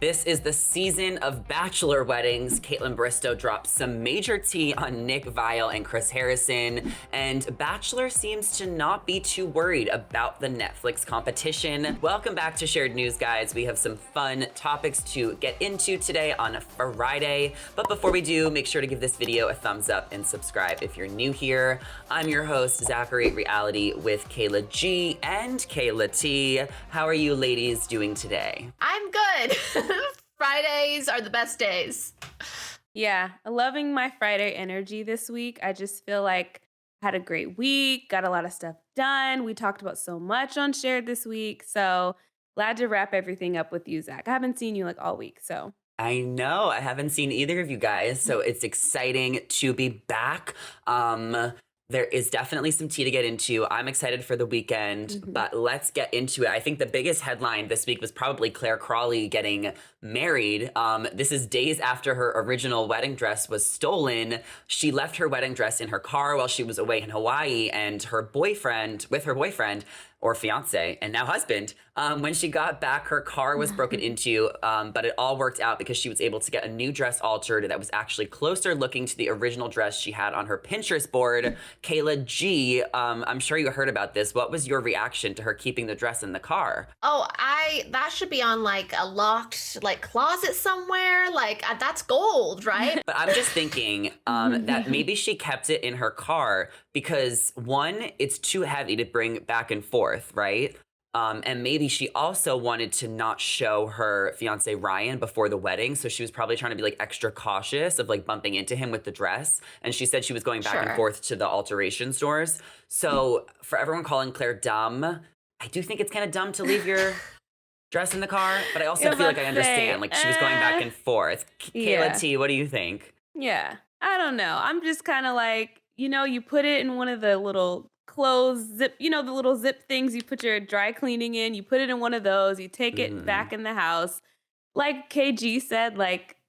This is the season of Bachelor weddings. Kaitlyn Bristowe dropped some major tea on Nick Viall and Chris Harrison, and Bachelor seems to not be too worried about the Netflix competition. Welcome back to Shared News, guys. We have some fun topics to get into today on Friday. But before we do, make sure to give this video a thumbs up and subscribe if you're new here. I'm your host, Zachary Reality, with Kayla G and Kayla T. How are you ladies doing today? I'm good. Fridays are the best days. Yeah, loving my Friday energy this week. I just feel like I had a great week, got a lot of stuff done. We talked about so much on Shared this week. So glad to wrap everything up with you, Zach. I haven't seen you like all week, so. I know, I haven't seen either of you guys, so it's exciting to be back. There is definitely some tea to get into. I'm excited for the weekend, but let's get into it. I think the biggest headline this week was probably Crawley getting married. This is days after her original wedding dress was stolen. She left her wedding dress in her car while she was away in Hawaii, and her boyfriend, or fiance, and now husband, when she got back, her car was broken into, but it all worked out because she was able to get a new dress altered that was actually closer looking to the original dress she had on her Pinterest board. Kayla G, I'm sure you heard about this. What was your reaction to her keeping the dress in the car? Oh, that should be on like a locked closet somewhere. That's gold, right? But I'm just thinking that maybe she kept it in her car because one, it's too heavy to bring back and forth, right? And maybe she also wanted to not show her fiance Ryan before the wedding. So she was probably trying to be extra cautious of bumping into him with the dress. And she said she was going back and forth to the alteration stores. So for everyone calling Claire dumb, I do think it's kind of dumb to leave your dress in the car. But I also feel like I understand. She was going back and forth. Kayla T, what do you think? Yeah, I don't know. I'm just kind of you put it in one of the little clothes zip, the little zip things you put your dry cleaning in, you put it in one of those, you take it back in the house. Like KG said,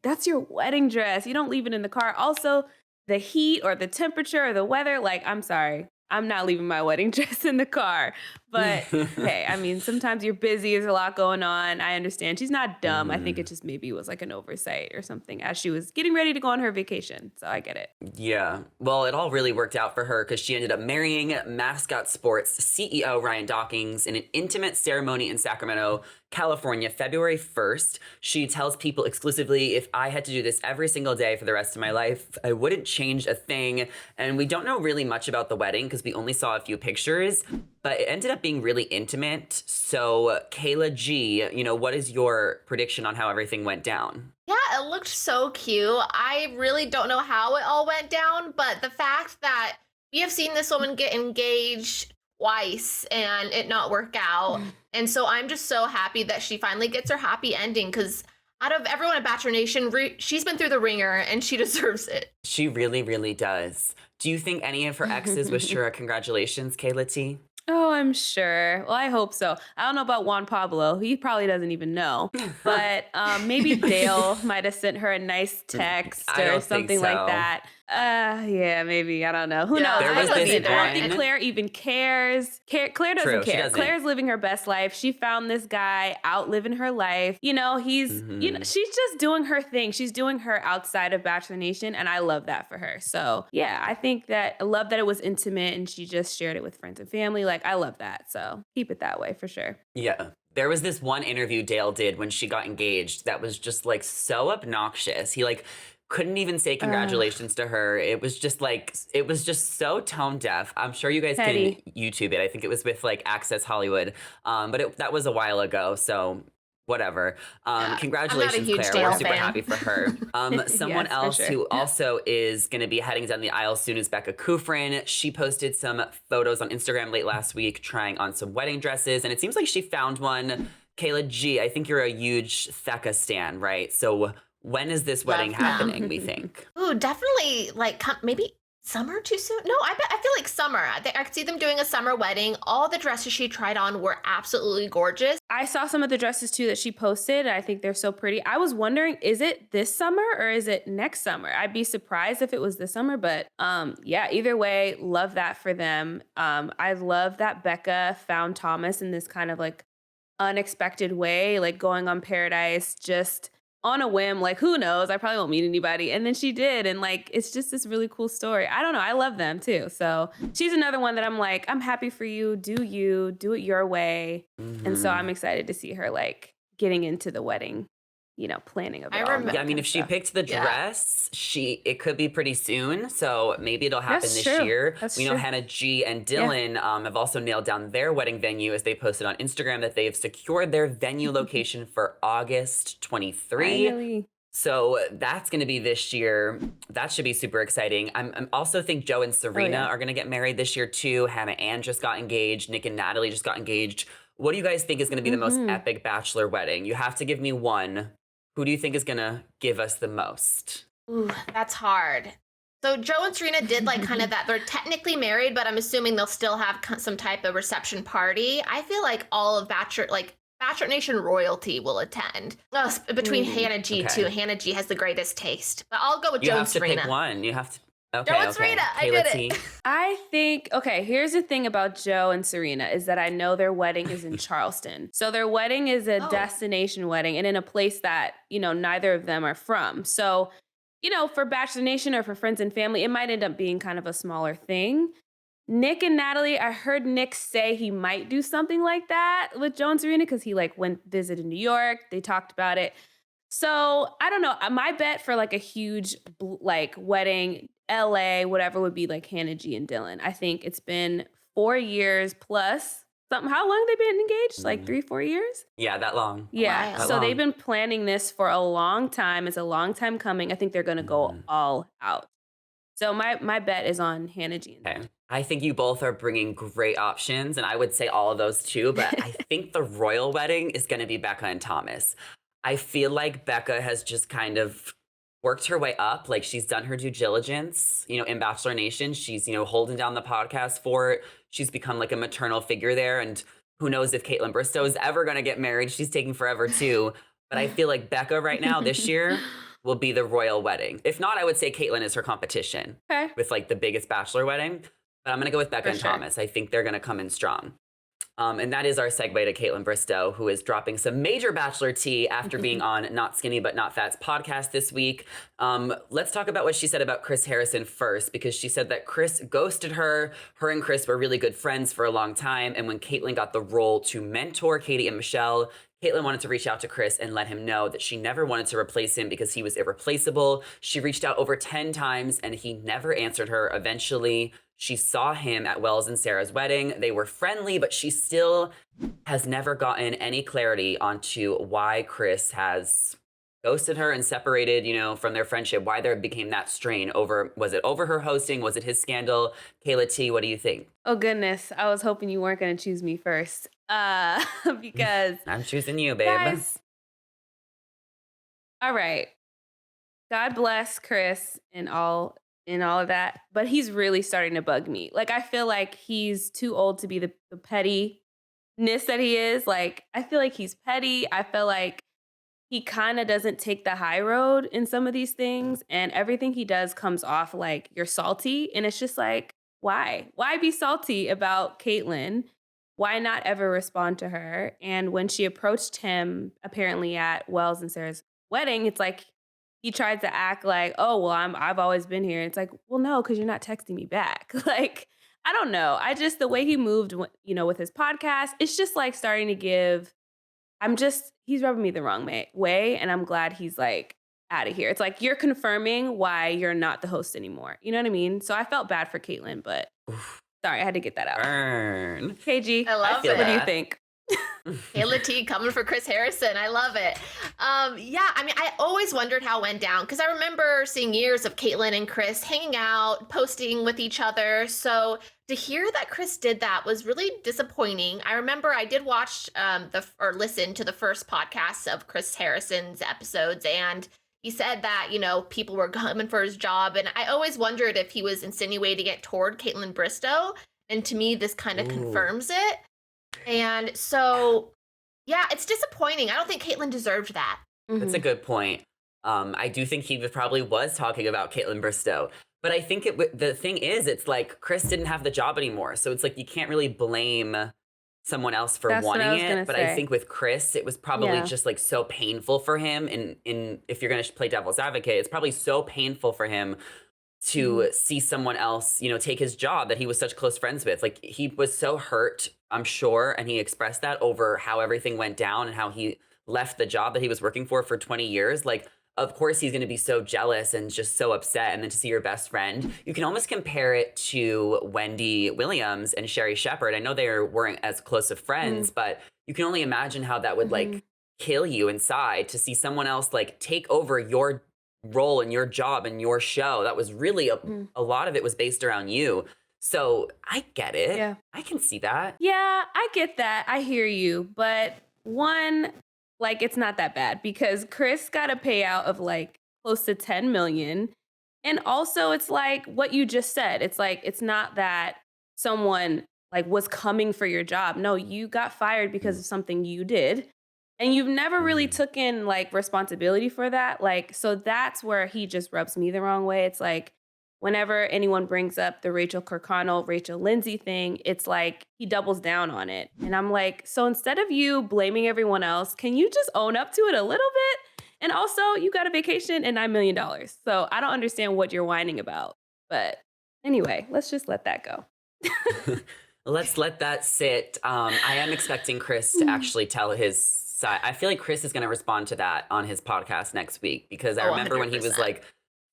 that's your wedding dress. You don't leave it in the car. Also, the heat or the temperature or the weather, I'm sorry, I'm not leaving my wedding dress in the car. But hey, I mean, sometimes you're busy, there's a lot going on. I understand. She's not dumb. I think it just maybe was an oversight or something as she was getting ready to go on her vacation. So I get it. Yeah. Well, it all really worked out for her because she ended up marrying Mascot Sports CEO Ryan Dawkins in an intimate ceremony in Sacramento, California, February 1st. She tells people exclusively, if I had to do this every single day for the rest of my life, I wouldn't change a thing. And we don't know really much about the wedding because we only saw a few pictures, but it ended up being really intimate. So Kayla G, what is your prediction on how everything went down? Yeah, it looked so cute. I really don't know how it all went down, but the fact that we have seen this woman get engaged twice and it not work out. And so I'm just so happy that she finally gets her happy ending because out of everyone at Bachelor Nation, she's been through the ringer and she deserves it. She really, really does. Do you think any of her exes wished her a congratulations, Kayla T? Oh, I'm sure. Well, I hope so. I don't know about Juan Pablo. He probably doesn't even know. But maybe Dale might have sent her a nice text or something like that. Yeah, maybe. I don't know. Who knows? There was I this don't think Claire even cares. Claire doesn't care. Claire's living her best life. She found this guy out living her life. He's, she's just doing her thing. She's doing her outside of Bachelor Nation. And I love that for her. So yeah, I love that it was intimate and she just shared it with friends and family. I love that. So keep it that way for sure. Yeah. There was this one interview Dale did when she got engaged that was just so obnoxious. He couldn't even say congratulations to her. It was just so tone deaf. I'm sure you guys can YouTube it. I think it was with Access Hollywood. But that was a while ago. So whatever. Congratulations, Claire. We're super happy for her. Someone else who also is going to be heading down the aisle soon is Becca Kufrin. She posted some photos on Instagram late last week trying on some wedding dresses, and it seems like she found one. Kayla G, I think you're a huge Theka stan, right? So when is this wedding happening, we think? Ooh, definitely maybe summer too soon? No, I feel like summer. I could see them doing a summer wedding. All the dresses she tried on were absolutely gorgeous. I saw some of the dresses too that she posted. I think they're so pretty. I was wondering, is it this summer or is it next summer? I'd be surprised if it was this summer, but yeah, either way, love that for them. I love that Becca found Thomas in this kind of unexpected way, like going on Paradise just on a whim, like who knows? I probably won't meet anybody. And then she did. And like, it's just this really cool story. I don't know. I love them too. So she's another one that I'm like, I'm happy for you. Do it your way. And so I'm excited to see her like getting into the wedding, planning of it all. Yeah, I mean, if she picked the dress, it could be pretty soon. So maybe it'll happen this year. We know Hannah G and Dylan have also nailed down their wedding venue, as they posted on Instagram that they've secured their venue location for August 23. Finally. So that's going to be this year. That should be super exciting. I'm also think Joe and Serena are going to get married this year too. Hannah Ann just got engaged. Nick and Natalie just got engaged. What do you guys think is going to be the most epic Bachelor wedding? You have to give me one. Who do you think is going to give us the most? Ooh, that's hard. So Joe and Serena did like kind of that. They're technically married, but I'm assuming they'll still have some type of reception party. I feel like all of Bachelor Nation royalty will attend. Between Hannah G too. Hannah G has the greatest taste. But I'll go with Joe and Serena. You have to pick one. You have to. Okay, Joe and Serena. I did it. I think, here's the thing about Joe and Serena is that I know their wedding is in Charleston. So their wedding is a destination wedding and in a place that, neither of them are from. So, for Bachelor Nation or for friends and family, it might end up being kind of a smaller thing. Nick and Natalie, I heard Nick say he might do something like that with Joe and Serena because he visited New York. They talked about it. So I don't know. My bet for like a huge wedding, LA, whatever, would be like Hannah G and Dylan. I think it's been 4 years plus something. How long have they been engaged? Like 3-4 years? Yeah, that long. Yeah. So they've been planning this for a long time. It's a long time coming. I think they're going to go all out. So my bet is on Hannah G and Dylan. Okay. I think you both are bringing great options, and I would say all of those too, but I think the royal wedding is going to be Becca and Thomas. I feel like Becca has just kind of worked her way up. Like she's done her due diligence, in Bachelor Nation. She's, holding down the podcast for it. She's become like a maternal figure there. And who knows if Kaitlyn Bristowe is ever going to get married. She's taking forever too. But I feel like Becca right now this year will be the royal wedding. If not, I would say Kaitlyn is her competition with like the biggest Bachelor wedding. But I'm going to go with Becca and Thomas. I think they're going to come in strong. And that is our segue to Kaitlyn Bristowe, who is dropping some major Bachelor tea after being on Not Skinny But Not Fat's podcast this week. Let's talk about what she said about Chris Harrison first, because she said that Chris ghosted her. Her and Chris were really good friends for a long time. And when Kaitlyn got the role to mentor Katie and Michelle, Kaitlyn wanted to reach out to Chris and let him know that she never wanted to replace him because he was irreplaceable. She reached out over 10 times and he never answered her. Eventually, she saw him at Wells and Sarah's wedding. They were friendly, but she still has never gotten any clarity onto why Chris has ghosted her and separated, from their friendship, why there became that strain was it over her hosting? Was it his scandal? Kayla T, what do you think? Oh, goodness. I was hoping you weren't going to choose me first. Because I'm choosing you, babe. Guys, all right. God bless Chris and all of that, but he's really starting to bug me. Like, I feel like he's too old to be the pettiness that he is. Like, I feel like he's petty. I feel like he kind of doesn't take the high road in some of these things, and everything he does comes off like you're salty, and it's just like, why? Why be salty about Kaitlyn? Why not ever respond to her? And when she approached him, apparently at Wells and Sarah's wedding, it's like he tried to act like, oh, well, I've always been here. It's like, well, no, because you're not texting me back. Like, I don't know. The way he moved, with his podcast, it's just like starting to give, he's rubbing me the wrong way. And I'm glad he's like out of here. It's like, you're confirming why you're not the host anymore. You know what I mean? So I felt bad for Kaitlyn, but sorry, I had to get that out. Burn. KG, I love it. What do you think? Kayla T coming for Chris Harrison. I love it. I always wondered how it went down because I remember seeing years of Kaitlyn and Chris hanging out, posting with each other. So to hear that Chris did that was really disappointing. I remember I did watch listen to the first podcast of Chris Harrison's episodes, and he said that, people were coming for his job. And I always wondered if he was insinuating it toward Kaitlyn Bristowe. And to me, this kind of confirms it. And so, yeah, it's disappointing. I don't think Kaitlyn deserved that. That's a good point. I do think he probably was talking about Kaitlyn Bristowe. But I think the thing is, it's like Chris didn't have the job anymore. So it's like you can't really blame someone else for That's what I wanting was gonna it. But I say. think with Chris, it was probably Yeah. just like so painful for him. And if you're going to play devil's advocate, it's probably so painful for him Mhm. to see someone else, take his job that he was such close friends with. Like he was so hurt, I'm sure, and he expressed that over how everything went down and how he left the job that he was working for 20 years. Like, of course he's going to be so jealous and just so upset. And then to see your best friend, you can almost compare it to Wendy Williams and Sherry Shepherd. I know they weren't as close of friends, but you can only imagine how that would Mhm. like kill you inside to see someone else like take over your role in your job and your show. That was really Mhm. a lot of it was based around you. So I get it. Yeah. I can see that. Yeah, I get that. I hear you. But one, like, it's not that bad because Chris got a payout of like close to 10 million. And also, it's like what you just said. It's like, it's not that someone like was coming for your job. No, you got fired because of something you did. And you've never really Mm. taken like responsibility for that. Like, so that's where he just rubs me the wrong way. It's like, whenever anyone brings up the Rachel Kirkconnell, Rachel Lindsay thing, it's like he doubles down on it. And I'm like, so instead of you blaming everyone else, can you just own up to it a little bit? And also, you got a vacation and $9 million. So I don't understand what you're whining about. But anyway, let's just let that go. Let's let that sit. I am expecting Chris to actually tell his side. I feel like Chris is going to respond to that on his podcast next week because I Oh, remember when he was 100%. like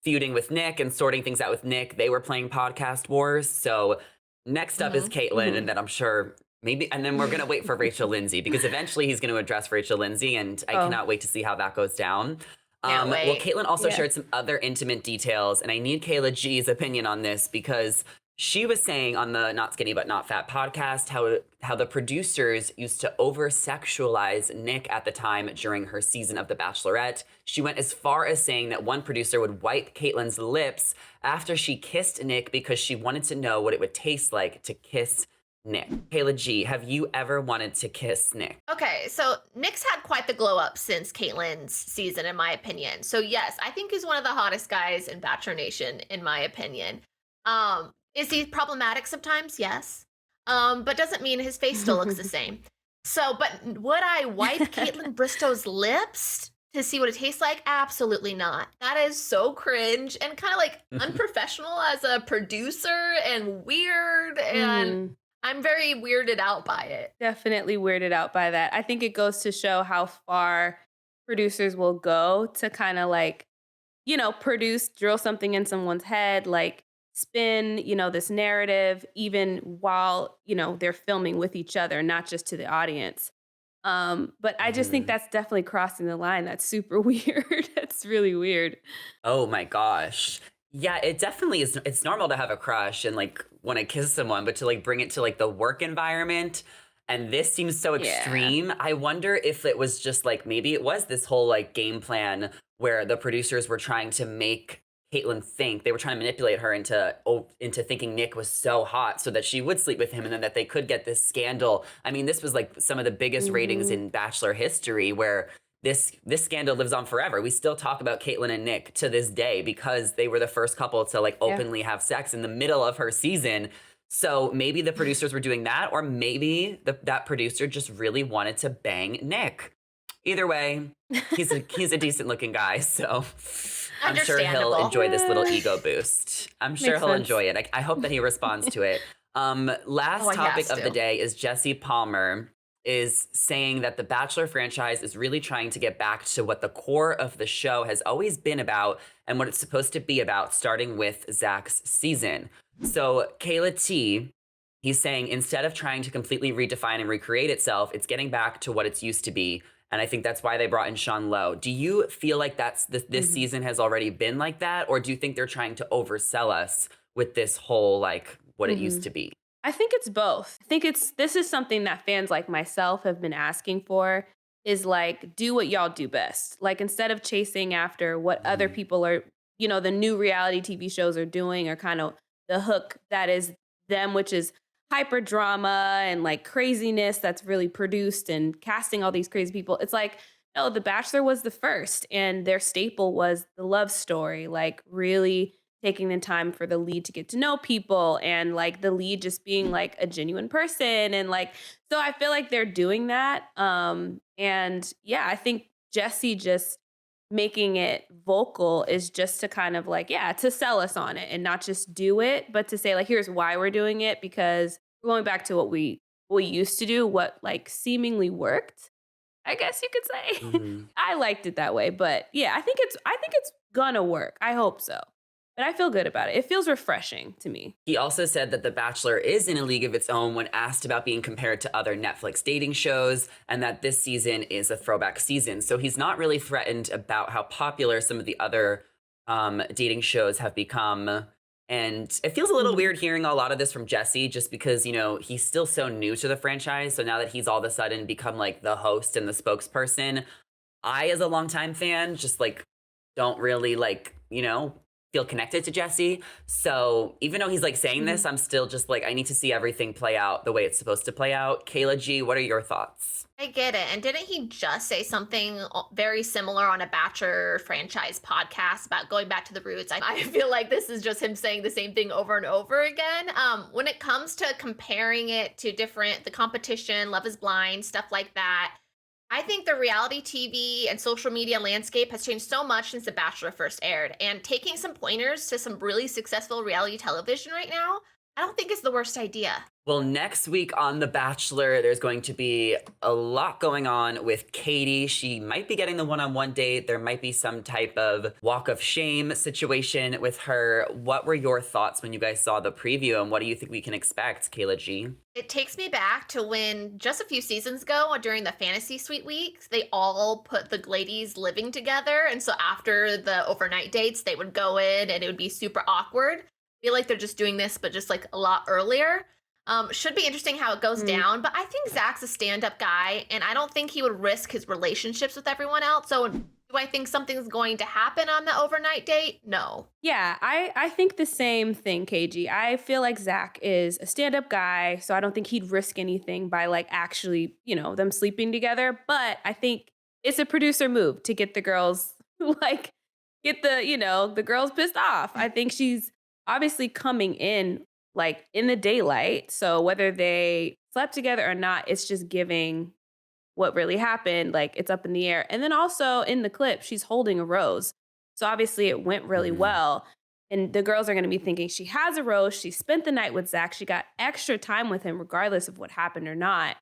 feuding with Nick and sorting things out with Nick, they were playing podcast wars. So next up is Caitlyn, and then I'm sure maybe, and then we're going to wait for Rachel Lindsay because eventually he's going to address Rachel Lindsay, and I cannot wait to see how that goes down. Can't Well, wait. Caitlyn also Yeah. shared some other intimate details, and I need Kayla G's opinion on this because she was saying on the Not Skinny But Not Fat podcast how the producers used to over-sexualize Nick at the time during her season of The Bachelorette. She went as far as saying that one producer would wipe Caitlyn's lips after she kissed Nick because she wanted to know what it would taste like to kiss Nick. Kayla G, have you ever wanted to kiss Nick? Okay, so Nick's had quite the glow up since Caitlyn's season, in my opinion. So yes, I think he's one of the hottest guys in Bachelor Nation, in my opinion. Is he problematic sometimes? Yes. But doesn't mean his face still looks the same. So, but would I wipe Kaitlyn Bristowe's lips to see what it tastes like? Absolutely not. That is so cringe and kind of like unprofessional as a producer and weird. And I'm very weirded out by it. Definitely weirded out by that. I think it goes to show how far producers will go to kind of like, drill something in someone's head, like spin, this narrative, even while, they're filming with each other, not just to the audience. But I just think that's definitely crossing the line. That's super weird. That's really weird. Oh my gosh. Yeah, it definitely is. It's normal to have a crush and like want to kiss someone, but to like bring it to like the work environment. And this seems so Yeah. extreme. I wonder if it was just like maybe it was this whole like game plan where the producers were trying to make Caitlyn think they were trying to manipulate her into thinking Nick was so hot so that she would sleep with him and then that they could get this scandal. I mean, this was like some of the biggest ratings in Bachelor history where this scandal lives on forever. We still talk about Caitlyn and Nick to this day because they were the first couple to like openly have sex in the middle of her season. So maybe the producers were doing that, or maybe that producer just really wanted to bang Nick. Either way, he's a decent looking guy, so I'm sure he'll Understandable. enjoy this little ego boost. I'm sure Makes he'll sense. enjoy it. I hope that he responds to it. Last Oh, he topic has of the to. day is Jesse Palmer is saying that the Bachelor franchise is really trying to get back to what the core of the show has always been about and what it's supposed to be about, starting with Zach's season. So Kayla T, he's saying instead of trying to completely redefine and recreate itself, it's getting back to what it's used to be. And I think that's why they brought in Sean Lowe. Do you feel like this season has already been like that? Or do you think they're trying to oversell us with this whole like what it used to be? I think it's both. I think this is something that fans like myself have been asking for, is like, do what y'all do best. Like instead of chasing after what other people are, the new reality TV shows are doing, or kind of the hook that is them, which is hyper drama and like craziness that's really produced and casting all these crazy people. It's like, no, The Bachelor was the first and their staple was the love story, like really taking the time for the lead to get to know people and like the lead just being like a genuine person. And like, so I feel like they're doing that. And yeah, I think Jesse just making it vocal is just to kind of like, yeah, to sell us on it and not just do it, but to say like, here's why we're doing it, because we're going back to what we used to do, what like seemingly worked, I guess you could say. Mhm. I liked it that way, but yeah, I think it's gonna work. I hope so. But I feel good about it. It feels refreshing to me. He also said that The Bachelor is in a league of its own when asked about being compared to other Netflix dating shows, and that this season is a throwback season. So he's not really threatened about how popular some of the other dating shows have become. And it feels a little weird hearing a lot of this from Jesse, just because, you know, he's still so new to the franchise. So now that he's all of a sudden become like the host and the spokesperson, I, as a longtime fan, just like don't really like, you know, feel connected to Jesse. So even though he's like saying this, I'm still just like, I need to see everything play out the way it's supposed to play out. Kayla G, what are your thoughts? I get it. And didn't he just say something very similar on a Bachelor franchise podcast about going back to the roots? I feel like this is just him saying the same thing over and over again. When it comes to comparing it to the competition, Love is Blind, stuff like that, I think the reality TV and social media landscape has changed so much since The Bachelor first aired. And taking some pointers to some really successful reality television right now, I don't think it's the worst idea. Well, next week on The Bachelor, there's going to be a lot going on with Katie. She might be getting the one-on-one date. There might be some type of walk of shame situation with her. What were your thoughts when you guys saw the preview, and what do you think we can expect, Kayla G? It takes me back to when just a few seasons ago during the fantasy suite weeks, they all put the ladies living together. And so after the overnight dates, they would go in and it would be super awkward. I feel like they're just doing this, but just like a lot earlier. Should be interesting how it goes down, but I think Zach's a stand-up guy, and I don't think he would risk his relationships with everyone else. So do I think something's going to happen on the overnight date? No. Yeah, I think the same thing, KG. I feel like Zach is a stand-up guy, so I don't think he'd risk anything by like actually, you know, them sleeping together. But I think it's a producer move to get the girls like get the girls pissed off. I think she's obviously coming in like in the daylight. So whether they slept together or not, it's just giving what really happened. Like it's up in the air. And then also in the clip, she's holding a rose. So obviously it went really well. And the girls are going to be thinking she has a rose. She spent the night with Zach. She got extra time with him, regardless of what happened or not.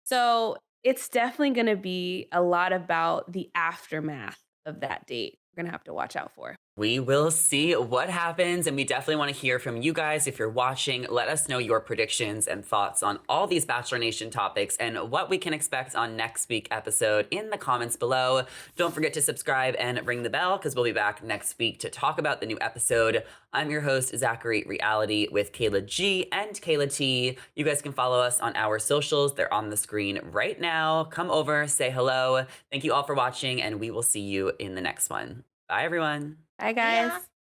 So it's definitely going to be a lot about the aftermath of that date. We're going to have to watch out for. We will see what happens, and we definitely want to hear from you guys. If you're watching, let us know your predictions and thoughts on all these Bachelor Nation topics and what we can expect on next week's episode in the comments below. Don't forget to subscribe and ring the bell, because we'll be back next week to talk about the new episode. I'm your host, Zachary Reality, with Kayla G and Kayla T. You guys can follow us on our socials. They're on the screen right now. Come over, say hello. Thank you all for watching, and we will see you in the next one. Bye, everyone. Bye, guys. Yeah.